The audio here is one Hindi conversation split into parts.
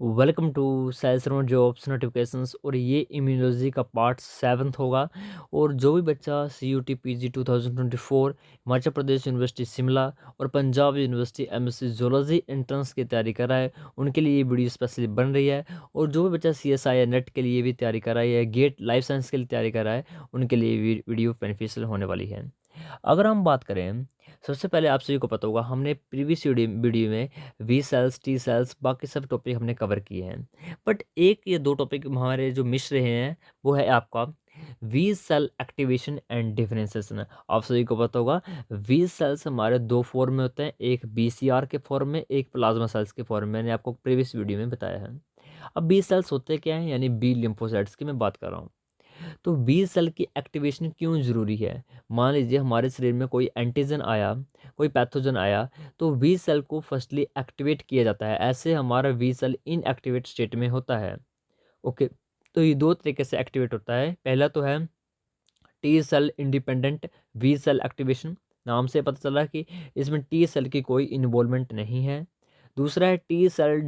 वेलकम टू सैसरो जॉब्स नोटिफिकेशंस। और ये इम्यूनोलॉजी का पार्ट 7 होगा। और जो भी बच्चा C U T P G 2024 Himachal Pradesh university Shimla और Punjab university MSc zoology entrance की तैयारी कर रहा है उनके लिए ये वीडियो स्पेशली बन रही है। और जो भी बच्चा सी एस आई या नेट के लिए भी तैयारी कर रहा है या गेट लाइफ साइंस के लिए तैयारी कर रहा है उनके लिए ये वीडियो बेनिफिशियल होने वाली है। अगर हम बात करें, सबसे पहले आप सभी को पता होगा हमने प्रीवियस वीडियो में वी सेल्स, टी सेल्स, बाकी सब टॉपिक हमने कवर किए हैं। बट एक ये दो टॉपिक हमारे जो मिस रहे हैं वो है आपका B cell activation and differentiation. आप सभी को पता होगा वी सेल्स हमारे दो फॉर्म में होते हैं, एक बी सी आर के फॉर्म में, एक प्लाज्मा सेल्स के फॉर्म में। मैंने आपको प्रीवियस वीडियो में बताया है। अब बी सेल्स होते क्या हैं, यानी बी लिम्फोसाइट्स की मैं बात कर रहा हूँ। तो बी सेल की एक्टिवेशन क्यों ज़रूरी है? मान लीजिए हमारे शरीर में कोई एंटीजन आया, कोई पैथोजन आया, तो बी सेल को फर्स्टली एक्टिवेट किया जाता है। ऐसे हमारा बी सेल इनएक्टिवेट स्टेट में होता है। ओके, तो ये दो तरीके से एक्टिवेट होता है। पहला तो है T cell independent B cell activation. नाम से पता चला कि इसमें टी सेल की कोई इन्वॉल्वमेंट नहीं है। दूसरा है T cell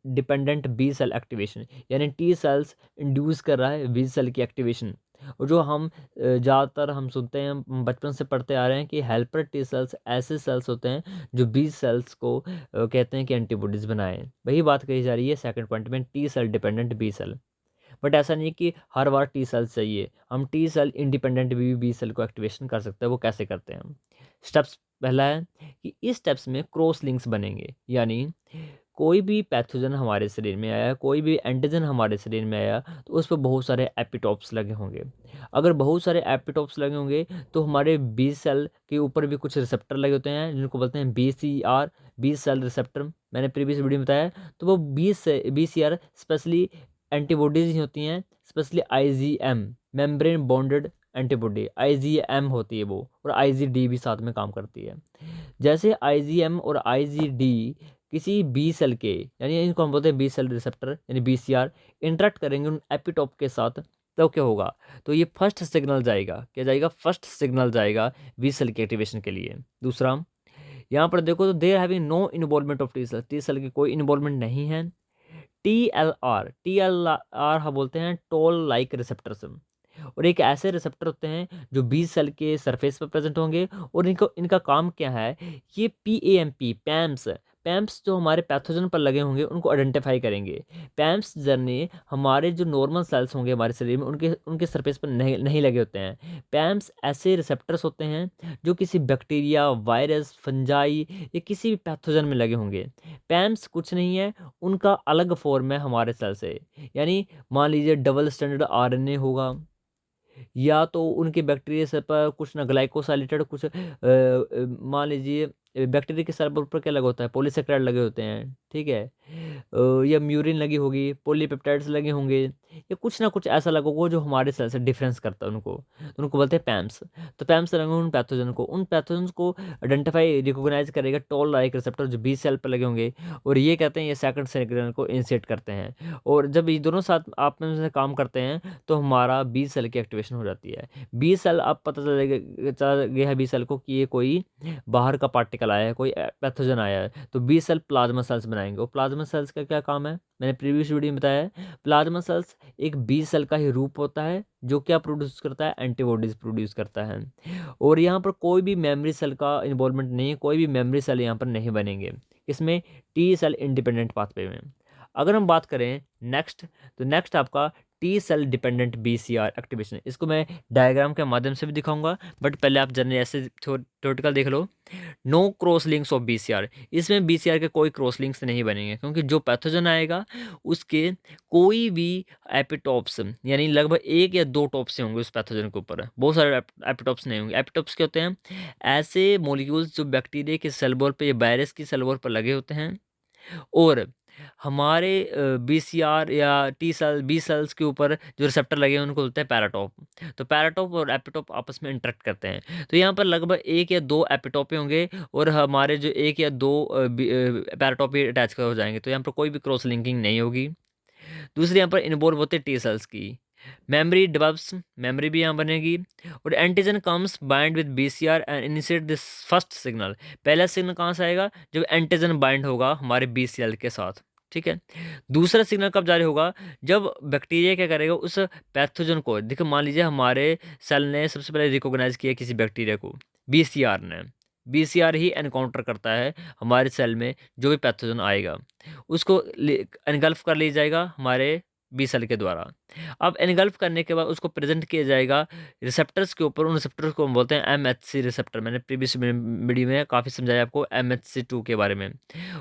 dependent B cell activation, यानी टी सेल्स इंड्यूस कर रहा है बी सेल की एक्टिवेशन। और जो हम ज़्यादातर हम सुनते हैं, हम बचपन से पढ़ते आ रहे हैं कि हेल्पर टी सेल्स ऐसे सेल्स होते हैं जो बी सेल्स को कहते हैं कि एंटीबॉडीज़ बनाएं। वही बात कही जा रही है सेकंड पॉइंट में, T cell dependent B cell. But ऐसा नहीं कि हर बार टी सेल चाहिए, हम टी सेल इंडिपेंडेंट भी बी सेल को एक्टिवेशन कर सकते हैं। वो कैसे करते हैं हम? स्टेप्स पहला है कि इस स्टेप्स में क्रॉस लिंक्स बनेंगे, यानी कोई भी पैथोजन हमारे शरीर में आया, कोई भी एंटीजन हमारे शरीर में आया, तो उस पर बहुत सारे एपिटोप्स लगे होंगे। अगर बहुत सारे एपिटोप्स लगे होंगे तो हमारे बी सेल के ऊपर भी कुछ रिसेप्टर लगे होते हैं जिनको बोलते हैं B C R, B cell receptor. मैंने प्रीवियस वीडियो में बताया। तो वो B C R specially antibodies ही होती हैं, specially IgM, membrane bonded antibody IgM होती है वो, और आईजीडी भी साथ में काम करती है। जैसे आईजीएम और आईजीडी किसी बी सेल के, यानी इनको हम बोलते हैं बी सेल रिसेप्टर यानी बीसीआर, इंटरेक्ट करेंगे उन एपिटोप के साथ, तो क्या होगा? तो ये फर्स्ट सिग्नल जाएगा, क्या जाएगा? फर्स्ट सिग्नल जाएगा बी सेल की एक्टिवेशन के लिए। दूसरा, यहाँ पर देखो तो there having no involvement of T cell की कोई इन्वॉल्वमेंट नहीं है। टी एल आर हम बोलते हैं टोल लाइक रिसेप्टर्स, और एक ऐसे रिसेप्टर होते हैं जो बी सेल के सरफेस पर प्रेजेंट होंगे। और इनका काम क्या है? ये पैम्स पैम्प्स जो हमारे पैथोजन पर लगे होंगे उनको आइडेंटिफाई करेंगे। पैम्प्स जर्नी हमारे जो नॉर्मल सेल्स होंगे हमारे शरीर में उनके उनके सरफेस पर नहीं नहीं लगे होते हैं। पैम्प्स ऐसे रिसेप्टर्स होते हैं जो किसी बैक्टीरिया, वायरस, फंजाई या किसी भी पैथोजन में लगे होंगे। पैम्प्स कुछ नहीं है, उनका अलग फॉर्म है हमारे सेल से। यानी मान लीजिए डबल स्टैंडर्ड आरएनए होगा, या तो उनके बैक्टीरिया सेल पर कुछ ना ग्लाइकोसाइलेटेड कुछ मान लीजिए बैक्टीरिया के सेल पर ऊपर क्या लगा होता है? पॉलीसेकेराइड लगे होते हैं, ठीक है। या म्यूरिन लगी होगी, पॉलीपेप्टाइड्स लगे होंगे, या कुछ ना कुछ ऐसा लगा होगा जो हमारे सेल से डिफरेंस करता है उनको, तो उनको बोलते हैं पैम्स। तो पैम्स लगे उन पैथोजन को आइडेंटिफाई रिकॉग्नाइज करेगा टोल लाइक रिसेप्टर जो बी सेल पर लगे होंगे, और ये कहते हैं ये सेकंड सिग्नल को इंसेट करते हैं। और जब ये दोनों साथ आप में से काम करते हैं तो हमारा बी सेल की एक्टिवेशन हो जाती है। बी सेल अब पता चला गया है बी सेल को कि ये कोई बाहर का पार्टिकल आया है, कोई पैथोजन आया है, तो बी सेल प्लाज्मा सेल्स बनाएंगे। और प्लाज्मा सेल्स का क्या काम है? मैंने प्रीवियस वीडियो में बताया है। प्लाज्मा सेल्स एक बी सेल का ही रूप होता है जो क्या प्रोड्यूस करता है? एंटीबॉडीज प्रोड्यूस करता है। और यहाँ पर कोई भी मेमोरी सेल का इन्वॉल्वमेंट नहीं है, कोई भी मेमोरी सेल यहाँ पर नहीं बनेंगे। इसमें टी सेल इंडिपेंडेंट पाथवे में। अगर हम बात करें नेक्स्ट, तो नेक्स्ट आपका T cell dependent B C R activation. इसको मैं डायग्राम के माध्यम से भी दिखाऊंगा, बट पहले आप जनरल ऐसे थ्योरेटिकल देख लो। No cross links of B C R, इसमें बी सी आर के कोई क्रॉस लिंक्स नहीं बनेंगे, क्योंकि जो पैथोजन आएगा उसके कोई भी एपिटॉप्स, यानी लगभग एक या दो टॉप्स होंगे उस पैथोजन के ऊपर, बहुत सारे एपिटॉप्स नहीं होंगे। एपिटॉप्स क्या होते हैं? ऐसे मोलिक्यूल्स जो बैक्टीरिया के सेल वॉल पर या वायरस की सेल वॉल पर लगे होते हैं, और हमारे बीसीआर या टी सेल बी सेल्स के ऊपर जो रिसेप्टर लगे हैं उनको बोलते हैं पैराटॉप। तो पैराटॉप और एपिटॉप आपस में इंटरेक्ट करते हैं, तो यहाँ पर लगभग एक या दो एपिटॉपे होंगे और हमारे जो एक या दो पैराटॉप ही अटैच हो जाएंगे, तो यहाँ पर कोई भी क्रॉस लिंकिंग नहीं होगी। दूसरी यहाँ पर इन्वॉल्व होते हैं टी सेल्स की मेमोरी डेवलप्स, मेमोरी भी यहाँ बनेगी। और antigen comes bind with BCR and initiate this first signal. पहला सिग्नल कहाँ से आएगा? जब एंटीजन बाइंड होगा हमारे बीसीएल के साथ, ठीक है। दूसरा सिग्नल कब जारी होगा, जब बैक्टीरिया क्या करेगा, उस पैथोजन को, देखो मान लीजिए हमारे सेल ने सबसे पहले रिकॉग्नाइज किया किसी बैक्टीरिया को, बीसीआर ने, बीसीआर ही एनकाउंटर करता है हमारे सेल में जो भी पैथोजन आएगा, उसको एनगल्फ कर लिया जाएगा हमारे बी सेल के द्वारा। अब एनगल्फ करने के बाद उसको प्रेजेंट किया जाएगा रिसेप्टर्स के ऊपर। उन रिसेप्टर्स को हम बोलते हैं एमएचसी रिसेप्टर। मैंने प्रीवियस वीडियो में काफ़ी समझाया आपको एमएचसी 2 के बारे में।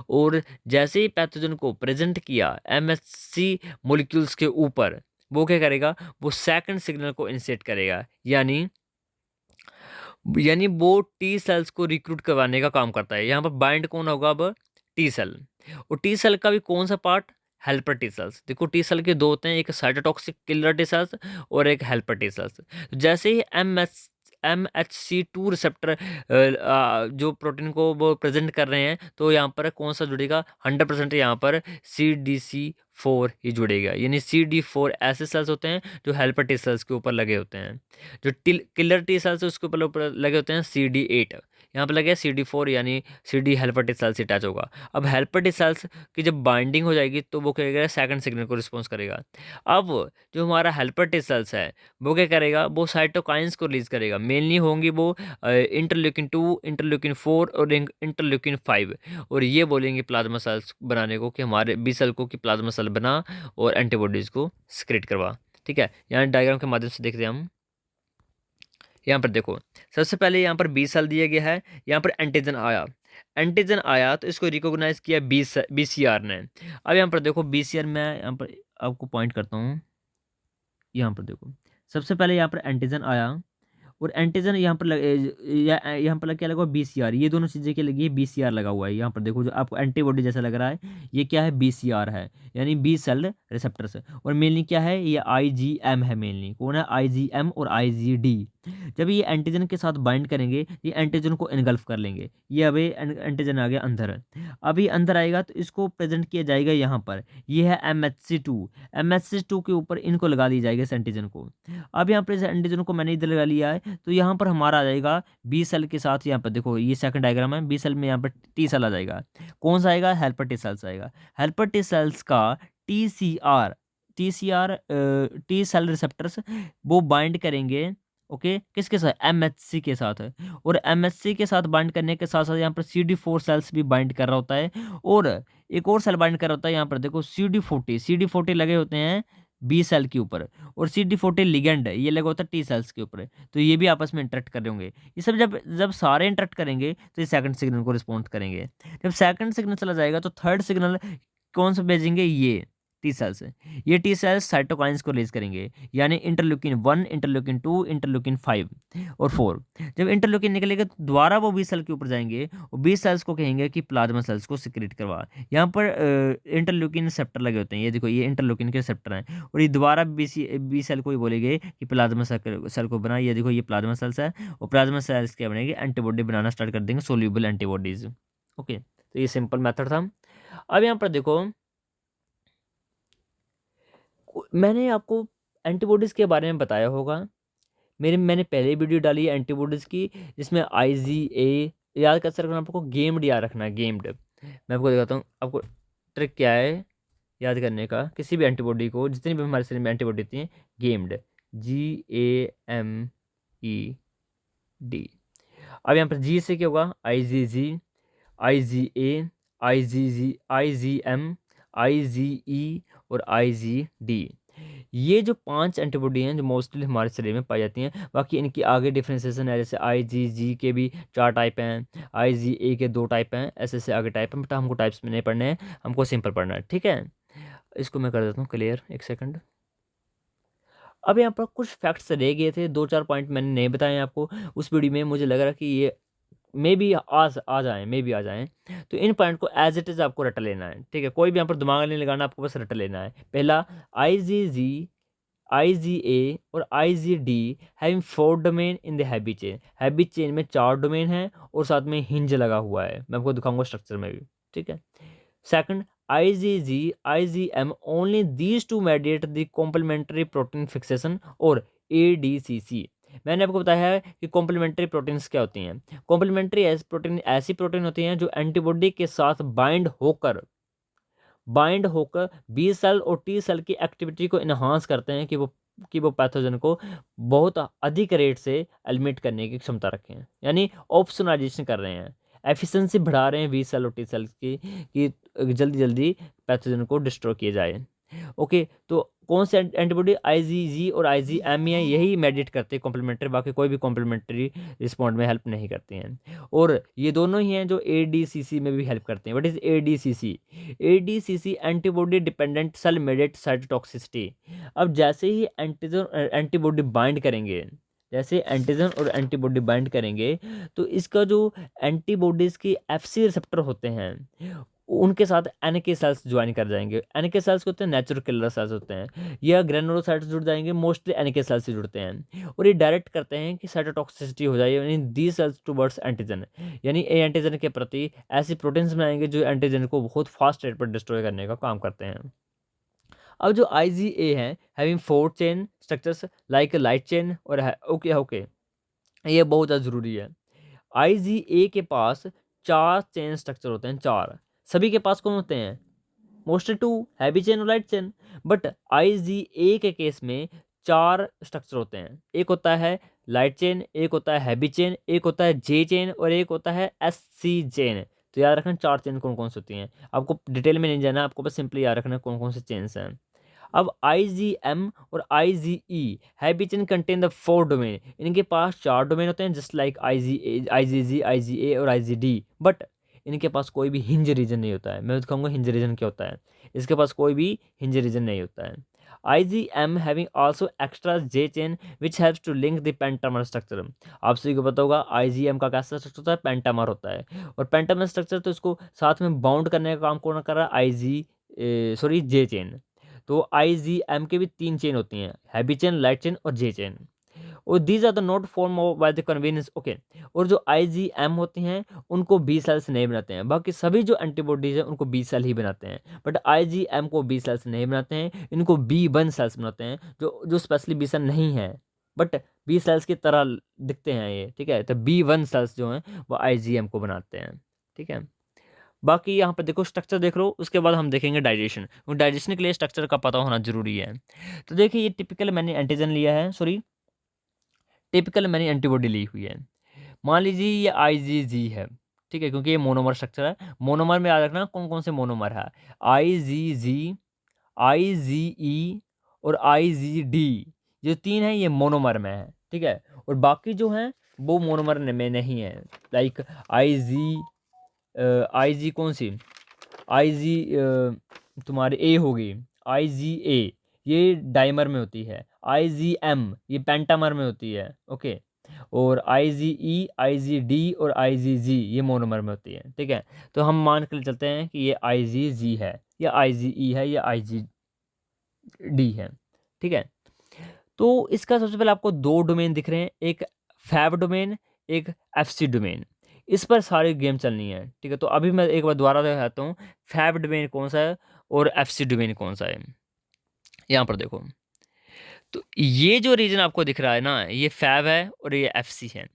और जैसे ही पैथोजन को प्रेजेंट किया एमएचसी मॉलिक्यूल्स के ऊपर, वो क्या करेगा, वो सेकंड सिग्नल को इनिशिएट करेगा, यानी वो टी सेल्स को रिक्रूट करवाने का काम करता है। यहाँ पर बाइंड कौन होगा अब, टी सेल। और टी सेल का भी कौन सा पार्ट, हेल्पर टी सेल्स। देखो टी सेल के दो होते हैं, एक साइटोटॉक्सिक किलर टी सेल्स और एक हेल्पर टी सेल्स। जैसे ही MHC2 रिसेप्टर जो प्रोटीन को वो प्रेजेंट कर रहे हैं, तो यहाँ पर कौन सा जुड़ेगा, 100% यहाँ पर CD4 ही जुड़ेगा। यानी CD4 ऐसे सेल्स होते हैं जो हेल्पर टी सेल्स के ऊपर लगे होते हैं। जो किलर टी सेल्स उसके ऊपर लगे होते हैं CD8। यहाँ पर लगे CD4, यानी CD helper T cells attach होगा। अब हेल्पर टी सेल्स की जब बाइंडिंग हो जाएगी तो वो क्या करेगा, सेकंड सिग्नल को रिस्पॉन्स करेगा। अब जो हमारा हेल्पर टी सेल्स है वो क्या करेगा, वो साइटोकाइंस को रिलीज करेगा। मेनली होंगी वो इंटरल्यूकिन 2, इंटरल्यूकिन 4 और इंटरल्यूकिन 5। और ये बोलेंगे प्लाज्मा सेल्स बनाने को कि हमारे बी सेल को कि प्लाज्मा सेल बना और एंटीबॉडीज को सिक्रेट करवा। ठीक है, यहाँ डायग्राम के माध्यम से देखते हैं हम। यहाँ पर देखो, सबसे पहले यहाँ पर बी सेल दिया गया है, यहाँ पर एंटीजन आया, एंटीजन आया तो इसको रिकॉग्नाइज किया बीसीआर ने। अब यहाँ पर देखो बीसीआर में यहाँ पर आपको पॉइंट करता हूँ। यहाँ पर देखो, सबसे पहले यहाँ पर एंटीजन आया और एंटीजन यहाँ पर यहाँ पर क्या लगा हुआ, बीसीआर। ये दोनों चीज़ें क्या लगी है, बीसीआर लगा हुआ है। यहाँ पर देखो जो आपको एंटीबॉडी जैसा लग रहा है, ये क्या है, बीसीआर है, यानी बी सेल रिसेप्टर्स। और मेनली क्या है, ये आईजीएम है। मेनली कौन है, आईजीएम और आईजीडी। जब ये एंटीजन के साथ बाइंड करेंगे, ये एंटीजन को एनगल्फ कर लेंगे। ये अभी एंटीजन आ गया अंदर, अभी अंदर आएगा तो इसको प्रेजेंट किया जाएगा यहाँ पर। ये है MHC2, MHC2 के ऊपर इनको लगा दी जाएगी इस एंटीजन को। अब यहाँ पर इस एंटीजन को मैंने इधर लगा लिया है, तो यहाँ पर हमारा आ जाएगा बी सेल के साथ। यहाँ पर देखो ये सेकंड डायग्राम है, बी सेल में यहाँ पर टी सेल आ जाएगा। कौन सा आएगा, हेल्पर टी सेल्स आएगा। हेल्पर टी सेल्स का TCR TCR T cell receptors वो बाइंड करेंगे, ओके, किसके साथ, MHC के साथ है। और MHC के साथ बाइंड करने के साथ साथ यहाँ पर CD4 सेल्स भी बाइंड कर रहा होता है। और एक और सेल बाइंड कर रहा होता है, यहाँ पर देखो CD40 लगे होते हैं बी सेल के ऊपर। और CD40 लिगेंड ये लगा होता है टी सेल्स के ऊपर। तो ये भी आपस में इंटरेक्ट कर रहे होंगे। ये सब जब जब सारे इंटरेक्ट करेंगे तो ये सेकंड सिग्नल को रिस्पॉन्ड करेंगे। जब सेकंड सिग्नल चला जाएगा तो थर्ड सिग्नल कौन सा भेजेंगे, ये टी सेल्स। ये टी सेल्स साइटोकाइंस को रिलीज करेंगे, यानी इंटरल्यूकिन 1, इंटरल्यूकिन 2, इंटरल्यूकिन 5 और 4। जब इंटरल्यूकिन निकलेगा तो दोबारा वो बी सेल के ऊपर जाएंगे और बी सेल्स को कहेंगे कि प्लाज्मा सेल्स को सिक्रेट करवा। यहाँ पर इंटरल्यूकिन रिसेप्टर लगे होते हैं, ये देखो ये इंटरल्यूकिन के रिसेप्टर हैं। और ये दोबारा बी सेल को ही बोलेंगे कि प्लाज्मा सेल को बना। ये देखो ये प्लाज्मा सेल्स है और प्लाज्मा सेल्स क्या बनेंगे, एंटीबॉडी बनाना स्टार्ट कर देंगे, सोल्यूबल एंटीबॉडीज। ओके, तो ये सिंपल मेथड था। अब यहाँ पर देखो, मैंने आपको एंटीबॉडीज़ के बारे में बताया होगा। मैंने पहले वीडियो डाली है एंटीबॉडीज़ की, जिसमें IgA याद कर सकते, आपको गेम्ड याद रखना है, गेम्ड। मैं आपको दिखाता हूँ, आपको ट्रिक क्या है याद करने का किसी भी एंटीबॉडी को, जितनी भी हमारे शरीर में एंटीबॉडी होती हैं, गेम्ड, GAMED। अब यहाँ पर जी से क्या होगा, IgG, IgA, IgM, IgE और IgD। ये जो 5 एंटीबॉडी हैं जो मोस्टली हमारे शरीर में पाई जाती हैं। बाकी इनकी आगे डिफ्रेंसिएशन है, जैसे IgG के भी 4 टाइप हैं, IgA के 2 टाइप हैं, ऐसे ऐसे आगे टाइप हैं। बट हमको टाइप्स में नहीं पढ़ने हैं, हमको सिंपल पढ़ना है, ठीक है। इसको मैं कर देता हूँ क्लियर, एक सेकंड। अब यहाँ पर कुछ फैक्ट्स रह गए थे, 2-4 पॉइंट मैंने नहीं बताए आपको उस वीडियो में। मुझे लग रहा कि ये मे बी आ जाएँ, मे बी आ जाएँ। तो इन पॉइंट को एज इट इज़ आपको रट लेना है, ठीक है। कोई भी यहाँ पर दिमाग नहीं लगाना, आपको बस रट लेना है। पहला, IgG, IgA और IgD having 4 domain in the habit chain. Habit chain में 4 डोमेन है और साथ में हिंज लगा हुआ है, मैं आपको दिखाऊंगा स्ट्रक्चर में भी, ठीक है। Second, IgG, IgM only these two mediate the complementary protein fixation और ADCC। मैंने आपको बताया है कि कॉम्प्लीमेंट्री प्रोटीन्स क्या होती हैं। कॉम्प्लीमेंट्री प्रोटीन ऐसी प्रोटीन होती हैं जो एंटीबॉडी के साथ बाइंड होकर बाइंड होकर बी सेल और टी सेल की एक्टिविटी को इन्हांस करते हैं कि वो पैथोजन को बहुत अधिक रेट से एलिमिनेट करने की क्षमता रखें, यानी ऑप्सोनाइजेशन कर रहे हैं, एफिशिएंसी बढ़ा रहे हैं बी सेल और टी सेल की कि जल्दी जल्दी पैथोजन को डिस्ट्रॉय किया जाए। ओके, तो कौन से एंटीबॉडी आईजीजी और आईजीएम है, यही मेडिएट करते हैं कॉम्प्लीमेंट्री, बाकी कोई भी कॉम्प्लीमेंट्री रिस्पॉन्ड में हेल्प नहीं करती हैं। और ये दोनों ही हैं जो एडीसीसी में भी हेल्प करते हैं। What is ADCC? ADCC antibody dependent cell mediated cytotoxicity. अब जैसे ही एंटीजन एंटीबॉडी बाइंड करेंगे, जैसे एंटीजन और एंटीबॉडी बाइंड करेंगे, तो इसका जो एंटीबॉडीज़ की एफसी रिसेप्टर होते हैं उनके साथ एनके सेल्स ज्वाइन कर जाएंगे। एनके सेल्स होते हैं नेचुरल किलर सेल्स होते हैं, या ग्रेनुलोसाइट्स जुड़ जाएंगे, मोस्टली एनके सेल्स से जुड़ते हैं, और ये डायरेक्ट करते हैं कि साइटोटॉक्सिसिटी हो जाए, यानी दी सेल्स टुवर्ड्स एंटीजन, यानी ए एंटीजन के प्रति ऐसी प्रोटीन्स बनाएंगे जो एंटीजन को बहुत फास्ट रेट पर डिस्ट्रॉय करने का काम करते हैं। अब जो IgA है having 4 chain structures like light chain और ओके ओके, ये बहुत ज़्यादा ज़रूरी है। IgA के पास 4 चेन स्ट्रक्चर होते हैं, 4। सभी के पास कौन होते हैं? मोस्टली 2, हैवी चेन और लाइट चेन। बट IgA के केस में 4 स्ट्रक्चर होते हैं। एक होता है लाइट चेन, एक होता है हैवी चेन, एक होता है J चेन और एक होता है SC चेन। तो याद रखना 4 चेन कौन कौन सी होती हैं। आपको डिटेल में नहीं जाना, आपको बस सिंपली याद रखना कौन कौन से चेन्स हैं। अब IgM और IgE heavy chain contain the 4 domain. इनके पास 4 डोमेन होते हैं, जस्ट लाइक IgG, IgA और IgD। बट इनके पास कोई भी हिंज रीजन नहीं होता है। मैं दिखाऊंगा हिंज रीजन क्या होता है। इसके पास कोई भी हिंज रीजन नहीं होता है। IgM having also extra J chain which haves to link the pentamer structure. आप सभी को पता होगा IgM का कैसा स्ट्रक्चर होता है, पेंटामर होता है। और पेंटामर स्ट्रक्चर तो इसको साथ में बाउंड करने का काम कौन कर रहा है? J chain. तो IgM के भी 3 चेन होती हैं, हैवी चेन, लाइट चेन और J चेन। और these are the not form by the convenience. Okay, और जो IgM होती हैं उनको बी सेल्स नहीं बनाते हैं, बाकी सभी जो एंटीबॉडीज हैं उनको बी सेल ही बनाते हैं। बट IgM को बी सेल्स नहीं बनाते हैं, इनको B1 सेल्स बनाते हैं, जो जो स्पेशली बी सेल नहीं है, बट बी सेल्स की तरह दिखते हैं ये। ठीक है, तो B1 सेल्स जो हैं वो IgM को बनाते हैं। ठीक है, बाकी यहाँ पर देखो स्ट्रक्चर देख लो, उसके बाद हम देखेंगे डाइजेशन। डाइजेशन के लिए स्ट्रक्चर का पता होना जरूरी है। तो देखिए, ये टिपिकल मैंने एंटीजन लिया है, सॉरी टिपिकल मैंने एंटीबॉडी ली हुई है। मान लीजिए ये IgG है, ठीक है, क्योंकि ये मोनोमर स्ट्रक्चर है। मोनोमर में याद रखना कौन कौन से मोनोमर है, IgG, IgE और IgD। जो 3 है ये मोनोमर में है, ठीक है, और बाकी जो हैं वो मोनोमर में नहीं है। लाइक IG कौन सी, IG तुम्हारी A होगी, IgA ये डाइमर में होती है, IgM ये पेंटामर में होती है। ओके, और IgE, IgD और IgG ये मोनोमर में होती है। ठीक है, तो हम मान कर चलते हैं कि ये IgG है, या IgE है, या IgD है। ठीक है, तो इसका सबसे पहले आपको 2 डोमेन दिख रहे हैं, एक फैब डोमेन, एक FC डोमेन। इस पर सारी गेम चलनी है। ठीक है, तो अभी मैं एक बार दोबारा दिखाता हूँ, फैब डोमेन कौन सा है और FC डोमेन कौन सा है। यहाँ पर देखो, तो ये जो रीजन आपको दिख रहा है ना, ये फैब है और ये FC है।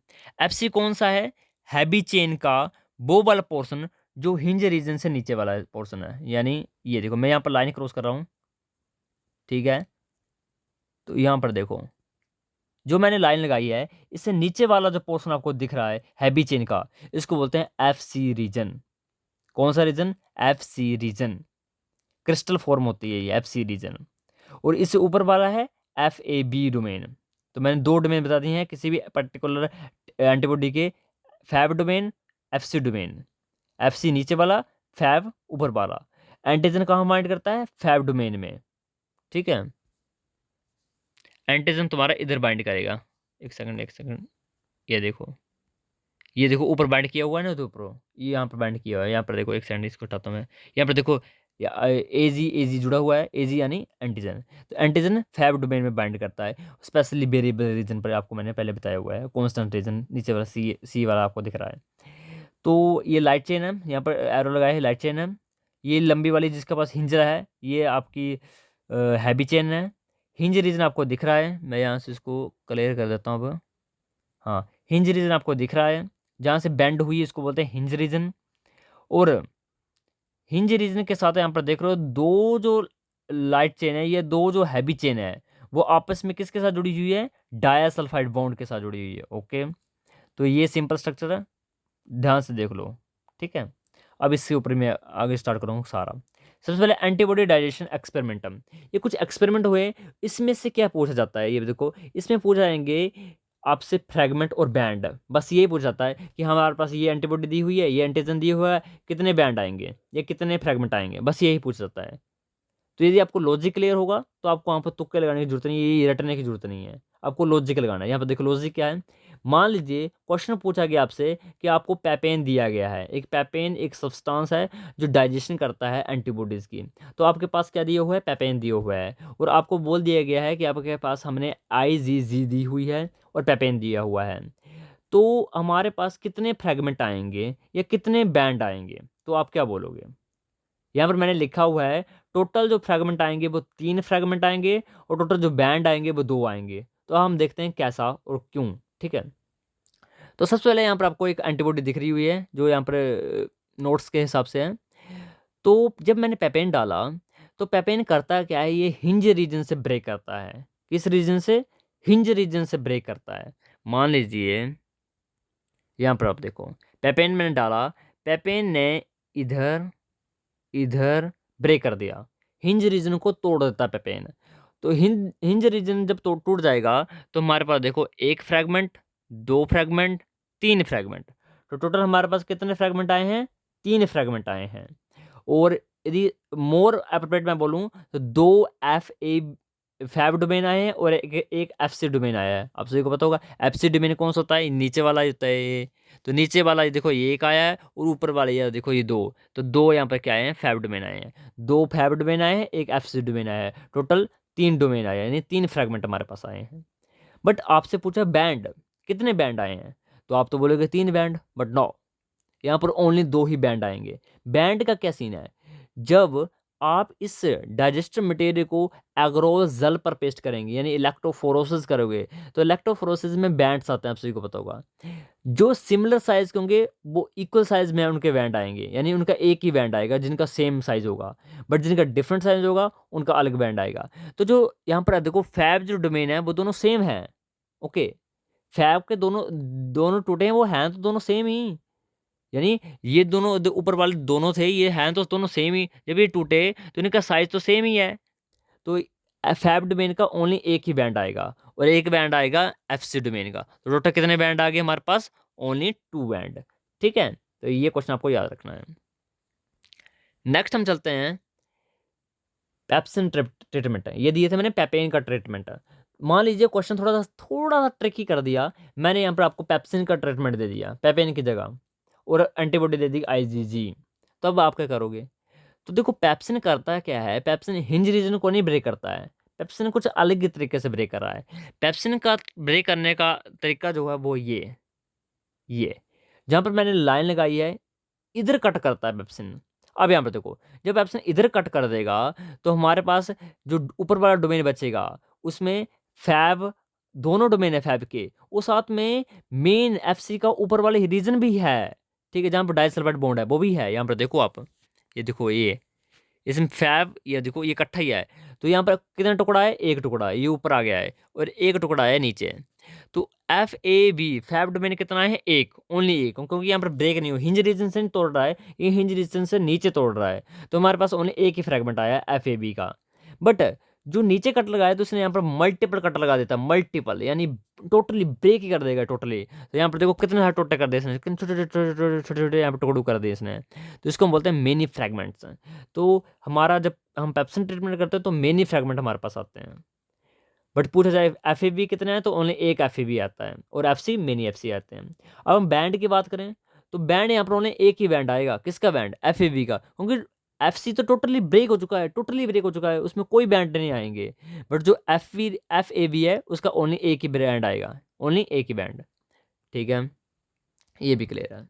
FC कौन सा है? हैवी चेन का वो वाला पोर्शन जो हिंज रीजन से नीचे वाला पोर्शन है, यानी ये देखो मैं यहाँ पर लाइन क्रॉस कर रहा हूँ। ठीक है, तो यहाँ पर देखो जो मैंने लाइन लगाई है, इससे नीचे वाला जो पोर्शन आपको दिख रहा है हैवी चेन का, इसको बोलते हैं FC रीजन। कौन सा region? FC region. Crystal form होती है ये FC रीजन। और इससे ऊपर वाला है FAB डोमेन। तो मैंने 2 डोमेन बता दिए हैं किसी भी पर्टिकुलर एंटीबॉडी के, Fab domain, FC domain. FC नीचे वाला, फैब ऊपर वाला। एंटीजन कहाँ बाइंड करता है? फैब डोमेन में। ठीक है, एंटीजन तुम्हारा इधर बाइंड करेगा। एक सेकंड एक सेकंड, ये देखो, ये देखो ऊपर बाइंड किया हुआ है ना, तो ऊपर ये यहाँ पर बाइंड किया हुआ है। यहाँ पर देखो, एक सेकंड इसको हटाता हूँ मैं। यहाँ पर देखो AG जुड़ा हुआ है, AG यानी एंटीजन। तो एंटीजन फैब डोमेन में बाइंड करता है, स्पेशली वेरिएबल रीजन पर। आपको मैंने पहले बताया हुआ है, कांस्टेंट रीजन नीचे वाला सी वाला आपको दिख रहा है। तो ये लाइट चेन है, यहाँ पर एरो लगाया है, लाइट चेन है। ये लंबी वाली जिसके पास हिंज है, ये आपकी हैवी चेन है। हिंज रीजन आपको दिख रहा है, मैं यहाँ से इसको क्लियर कर देता हूँ अब। हाँ, हिंज रीजन आपको दिख रहा है, जहाँ से बेंड हुई इसको बोलते हैं हिंज रीजन। और हिंज रीजन के साथ यहाँ पर देख रहे हो दो जो लाइट चेन है, ये दो जो हैवी चेन है वो आपस में किसके साथ जुड़ी हुई है, डायसल्फाइड बॉन्ड के साथ जुड़ी हुई है। ओके, तो ये सिंपल स्ट्रक्चर है, ध्यान से देख लो। ठीक है, अब इसके ऊपर मैं आगे स्टार्ट करूँ सारा। सबसे पहले एंटीबॉडी डाइजेशन एक्सपेरिमेंटम, ये कुछ एक्सपेरिमेंट हुए, इसमें से क्या पूछा जाता है, ये देखो इसमें पूछा जाएंगे आपसे फ्रैगमेंट और बैंड, बस यही पूछा जाता है कि हमारे पास ये एंटीबॉडी दी हुई है, ये एंटीजन दी हुआ है, कितने बैंड आएंगे या कितने फ्रैगमेंट आएंगे, बस यही पूछा जाता है। तो यदि आपको लॉजिक क्लियर होगा तो आपको वहाँ पर तुक्के लगाने की जरूरत नहीं है, ये रटने की जरूरत नहीं है, आपको लॉजिक लगाना है। यहाँ पर देखो लॉजिक क्या है, मान लीजिए क्वेश्चन पूछा गया आपसे कि आपको पैपेन दिया गया है, एक पैपेन एक सब्सटेंस है जो डाइजेशन करता है एंटीबॉडीज़ की। तो आपके पास क्या दिया हुआ है, पैपेन दिया हुआ है, और आपको बोल दिया गया है कि आपके पास हमने IgG दी हुई है और पैपेन दिया हुआ है, तो हमारे पास कितने फ्रैगमेंट आएंगे या कितने बैंड आएंगे, तो आप क्या बोलोगे। यहाँ पर मैंने लिखा हुआ है टोटल जो फ्रैगमेंट आएंगे वो 3 फ्रैगमेंट आएंगे और टोटल जो बैंड आएंगे वो 2 आएंगे। तो हम देखते हैं कैसा और क्यों। ठीक है, तो सबसे पहले यहाँ पर आपको एक एंटीबॉडी दिख रही हुई है जो यहाँ पर नोट्स के हिसाब से है। तो जब मैंने पेपेन डाला तो पेपेन करता क्या है, ये हिंज रीजन से ब्रेक करता है। किस रीजन से, हिंज रीजन से ब्रेक करता है। मान लीजिए यहाँ पर आप देखो पेपेन मैंने डाला, पेपेन ने इधर इधर ब्रेक कर दिया, हिंज रीजन को तोड़ देता है पेपेन। तो हिंज रीजन जब टूट जाएगा तो हमारे पास देखो एक फ्रैगमेंट, दो फ्रैगमेंट, तीन फ्रैगमेंट, तो टोटल हमारे पास कितने फ्रैगमेंट आए हैं, 3 फ्रैगमेंट आए हैं। और यदि मोर अप्रोप्रिएट मैं बोलूँ तो 2 FA फैब डोमेन आए हैं और एक FC डोमेन आया है। आप सभी को पता होगा FC डोमेन कौन सा होता है, नीचे वाला ही होता है ये। तो नीचे वाला ये देखो ये एक आया है और ऊपर वाला ये देखो ये 2, तो 2 यहाँ पर क्या आए हैं, फैब डोमेन आए हैं। 2 फैब डोमेन आए हैं, एक FC डोमेन आया है, टोटल 3 डोमेन आए हैं, यानी 3 फ्रैगमेंट हमारे पास आए हैं। बट आपसे पूछा बैंड, कितने बैंड आए हैं, तो आप तो बोलोगे 3 बैंड, बट नो, यहाँ पर ओनली 2 ही बैंड आएंगे। बैंड का क्या सीन है, जब आप इस डाइजेस्टिव मटेरियल को एग्रोस जल पर पेस्ट करेंगे यानी इलेक्ट्रोफोरोसिस करोगे, तो इलेक्ट्रोफोरोसिस में बैंड्स आते हैं, आप सभी को पता होगा। जो सिमिलर साइज के होंगे वो इक्वल साइज में उनके बैंड आएंगे, यानी उनका एक ही बैंड आएगा जिनका सेम साइज होगा, बट जिनका डिफरेंट साइज होगा उनका अलग बैंड आएगा। तो जो यहाँ पर देखो फैब जो डोमेन है वो दोनों सेम है। ओके, फैब के दोनों दोनों टूटे हैं, वो हैं तो दोनों सेम ही, यानी ये दोनों ऊपर वाले दोनों थे, ये हैं तो दोनों सेम ही, जब ये टूटे तो इनका साइज तो सेम ही है। तो फैब डोमेन का ओनली एक ही बैंड आएगा और एक बैंड आएगा FC डोमेन का। तो टोटल कितने बैंड आ गए हमारे पास, ओनली 2 बैंड। ठीक है, तो ये क्वेश्चन आपको याद रखना है। नेक्स्ट हम चलते हैं पेप्सिन ट्रीटमेंट है, ये दिए थे मैंने पेपेन का ट्रीटमेंट है। मान लीजिए क्वेश्चन थोड़ा सा ट्रिकी कर दिया, मैंने यहाँ पर आपको पेप्सिन का ट्रीटमेंट दे दिया पेपेन की जगह और एंटीबॉडी दे दी IgG, तब आप क्या करोगे। तो देखो पेप्सिन करता क्या है, पेप्सिन हिंज रीजन को नहीं ब्रेक करता है, पेप्सिन कुछ अलग ही तरीके से ब्रेक कर रहा है। पेप्सिन का ब्रेक करने का तरीका जो है वो ये जहाँ पर मैंने लाइन लगाई है, इधर कट करता है पेप्सिन। अब यहाँ पर देखो जब पेप्सिन इधर कट कर देगा तो हमारे पास जो ऊपर वाला डोमेन बचेगा उसमें फैब, दोनों डोमेन है फैब के, वो साथ में मेन FC का ऊपर वाले रीजन भी है। ठीक है, जहाँ पर डाइसल्फाइड बॉन्ड है वो भी है। यहाँ पर देखो आप, ये देखो ये इसमें फैब, ये देखो ये इकट्ठा ही है। तो यहाँ पर कितना टुकड़ा है, एक टुकड़ा है, ये ऊपर आ गया है और एक टुकड़ा है नीचे। तो FAB फैब डोमेन कितना है, एक, ओनली एक, क्योंकि यहाँ पर ब्रेक नहीं हो, हिंज रीजन से नहीं तोड़ रहा है, ये हिंज रीजन से नीचे तोड़ रहा है, तो हमारे पास ओनली एक ही फ्रैगमेंट आया FAB का। बट जो नीचे कट लगाया तो उसने यहाँ पर मल्टीपल कट लगा देता, मल्टीपल यानी टोटली ब्रेक ही कर देगा टोटली। तो यहाँ पर देखो कितने सारे टोटे कर दिए इसने, कितने छोटे छोटे छोटे छोटे छोटे यहाँ पर टुकड़े कर दिए इसने, तो इसको हम बोलते हैं मेनी फ्रैगमेंट्स। तो हमारा जब हम पेप्सिन ट्रीटमेंट करते हैं तो मेनी फ्रैगमेंट हमारे पास आते हैं। बट पूछा जाए FAB कितना है तो ओनली एक FAB आता है और FC मेनी FC आते हैं। अब हम बैंड की बात करें तो बैंड यहाँ पर ओनली एक ही बैंड आएगा, किसका बैंड, FAB का, क्योंकि FC तो टोटली ब्रेक हो चुका है, टोटली ब्रेक हो चुका है, उसमें कोई बैंड नहीं आएंगे। बट जो FAB है उसका ओनली एक ही बैंड आएगा, ओनली एक ही बैंड। ठीक है, ये भी क्लियर है।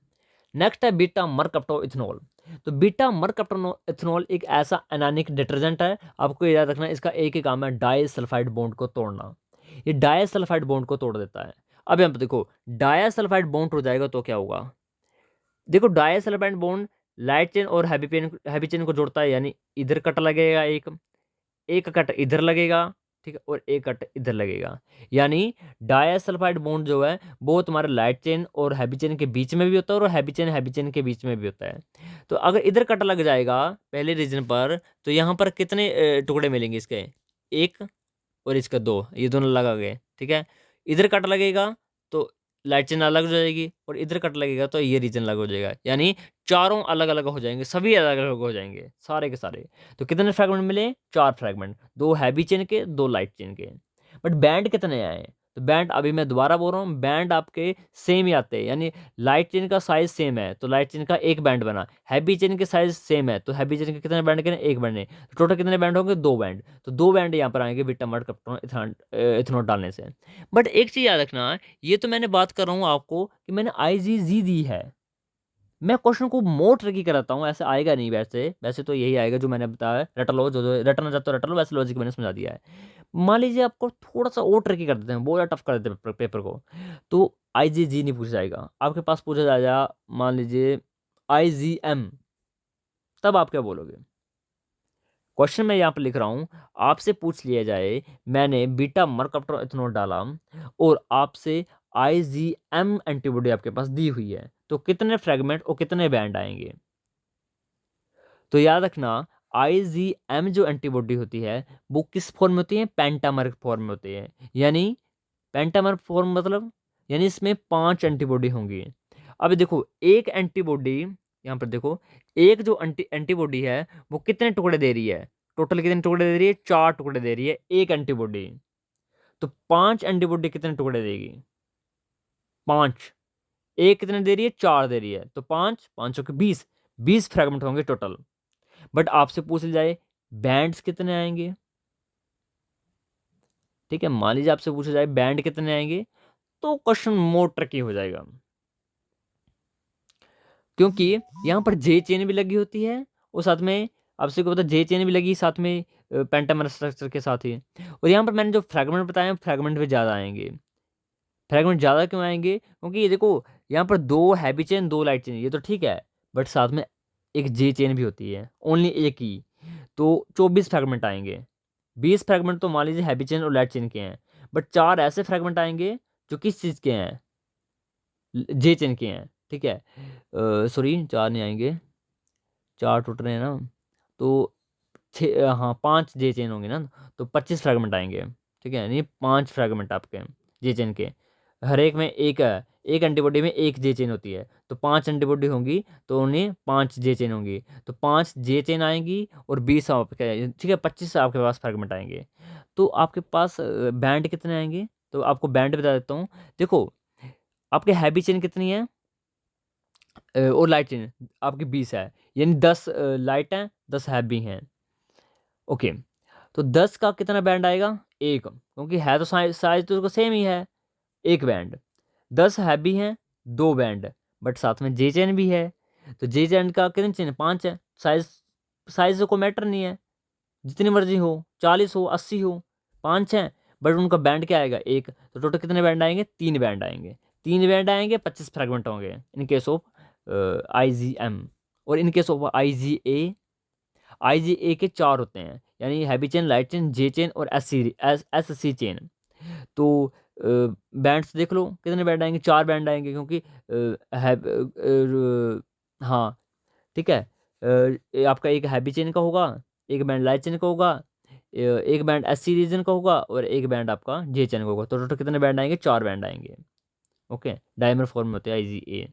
नेक्स्ट है बीटा मरकप्टो इथेनॉल। तो बीटा मरकप्टो इथेनॉल एक ऐसा एनानिक डिटर्जेंट है, आपको याद रखना इसका एक ही काम है, डाइसल्फाइड बॉन्ड को तोड़ना। ये डाइसल्फाइड बॉन्ड को तोड़ देता है। अब यहाँ पे देखो डाइसल्फाइड बॉन्ड हो जाएगा तो क्या होगा, देखो डाइसल्फाइड बॉन्ड लाइट चेन और हैवी चेन को जोड़ता है, यानी इधर कट लगेगा, एक कट इधर लगेगा, ठीक है, और एक कट इधर लगेगा। यानी डायसल्फाइड बॉन्ड जो है वो तुम्हारे लाइट चेन और हैवी चेन के बीच में भी होता है, और हैवी चेन के बीच में भी होता है। तो अगर इधर कट लग जाएगा पहले रीजन पर, तो यहाँ पर कितने टुकड़े मिलेंगे इसके, एक और इसका दो, ये दोनों लगा गए, ठीक है। इधर कट लगेगा तो लाइट चेन अलग हो जाएगी, और इधर कट लगेगा तो ये रीजन अलग हो जाएगा, यानी चारों अलग अलग हो जाएंगे, सभी अलग अलग हो जाएंगे सारे के सारे। तो कितने फ्रैगमेंट मिले, चार फ्रैगमेंट, दो हैवी चेन के, दो लाइट चेन के। बट बैंड कितने आए, तो बैंड अभी मैं दोबारा बोल रहा हूँ, बैंड आपके सेम ही आते हैं, यानी लाइट चेन का साइज सेम है तो लाइट चेन का एक बैंड बना, हैवी चेन के साइज सेम है तो हैवी चेन के कितने बैंड के, एक बैंड ने, तो टोटल कितने बैंड होंगे, दो बैंड। तो दो बैंड यहाँ पर आएंगे बीटा मड कप्टोन इथेनॉल डालने से। बट एक चीज याद रखना, ये तो मैंने बात कर रहा हूँ आपको कि मैंने IgG दी है, मैं क्वेश्चन को मोर ट्रिकी कराता हूँ, ऐसे आएगा नहीं, वैसे वैसे तो यही आएगा जो मैंने बताया, रट लो, जो रटना चाहते हो रट लो, वैसे लॉजिक मैंने समझा दिया है। मान लीजिए आपको थोड़ा सा और ट्रिकी कर देते हैं, बहुत ज़्यादा टफ कर देते हैं पेपर को, तो IgG नहीं पूछा जाएगा आपके पास, पूछा जाएगा मान लीजिए IgM, तब आप क्या बोलोगे। क्वेश्चन मैं यहाँ पर लिख रहा हूँ, आपसे पूछ लिया जाए मैंने बीटा मरकप्टन इथेनॉल डाला और आपसे IgM एंटीबॉडी आपके पास दी हुई है, तो कितने फ्रेगमेंट और कितने बैंड आएंगे। तो याद रखना, IgM जो एंटीबॉडी होती है वो किस फॉर्म में होती है, पेंटामर फॉर्म में होती है, यानी पेंटामर फॉर्म मतलब, यानी इसमें 5 एंटीबॉडी होंगी। अब देखो एक एंटीबॉडी, यहाँ पर देखो, एक जो एंटीबॉडी है वो कितने टुकड़े दे रही है, टोटल कितने टुकड़े दे रही है, 4 टुकड़े दे रही है एक एंटीबॉडी। तो 5 एंटीबॉडी कितने टुकड़े देगी, 5, एक कितने दे रही है, 4 दे रही है, तो 5 5 के 20 फ्रेगमेंट होंगे टोटल। बट आपसे पूछ लिया जाए बैंड्स कितने आएंगे, ठीक है, मान लीजिए आपसे पूछा जाए बैंड कितने आएंगे, तो क्वेश्चन मोर ट्रिकी हो जाएगा, क्योंकि यहाँ पर जे चेन भी लगी होती है, और साथ में आपसे को पता जे चेन भी लगी साथ में पेंटामर स्ट्रक्चर के साथ ही। और यहाँ पर मैंने जो फ्रैगमेंट बताए फ्रैगमेंट भी ज़्यादा आएंगे। फ्रैगमेंट ज़्यादा क्यों आएंगे, क्योंकि ये देखो यहाँ पर दो हैवी चेन दो लाइट चेन, ये तो ठीक है, बट साथ में एक जे चेन भी होती है, ओनली एक ही, तो 24 फ्रैगमेंट आएंगे। 20 फ्रैगमेंट तो मान लीजिए हैवी चेन और लाइट चेन के हैं, बट 4 ऐसे फ्रैगमेंट आएंगे जो किस चीज़ के हैं, जे चेन के हैं, ठीक है। सॉरी 4 नहीं आएंगे, 4 टूट रहे हैं ना, तो छः, हाँ 5 जे चेन होंगे ना, तो 25 फ्रैगमेंट आएंगे, ठीक है, यानी 5 फ्रैगमेंट आपके जे चेन के, हर एक में एक है, एक एंटीबॉडी में एक जे चेन होती है, तो 5 एंटीबॉडी होंगी तो उन्हें 5 जे चेन होंगी, तो 5 जे चेन आएंगी और 20 आपके, ठीक है, 25 आपके पास फ्रैगमेंट आएंगे। तो आपके पास बैंड कितने आएंगे, तो आपको बैंड बता देता हूँ। देखो आपके हैवी चेन कितनी है और लाइट चेन आपकी 20 है, यानी 10 लाइट हैं 10 हैवी हैं, ओके। तो 10 का कितना बैंड आएगा, एक, क्योंकि है तो साइज तो उसका सेम ही है, एक बैंड। 10 हैवी हैं, दो बैंड, बट साथ में जे चेन भी है, तो जे चेन का कितने चेन, 5 है, साइज साइज को मैटर नहीं है, जितनी मर्जी हो, 40 हो 80 हो, 5 हैं, बट उनका बैंड क्या आएगा, एक। तो टोटल कितने बैंड आएंगे, 3 बैंड आएंगे, 3 बैंड आएंगे, 25 फ्रेगमेंट होंगे इन केस ऑफ IgM। और इन केस ऑफ IgA के 4 होते हैं, यानी हैवी चेन, लाइट चेन, जे चेन और एस सी चेन। तो बैंड्स देख लो कितने बैंड आएंगे, 4 बैंड आएंगे, क्योंकि हाँ ठीक है, ये आपका एक हैवी चेन का होगा, एक बैंड लाइट चेन का होगा, एक बैंड SC रीजन का होगा, और एक बैंड आपका जे चेन का होगा, तो टोटल कितने बैंड आएंगे, 4 बैंड आएंगे, ओके। डायमर फॉर्म में होते हैं IgA।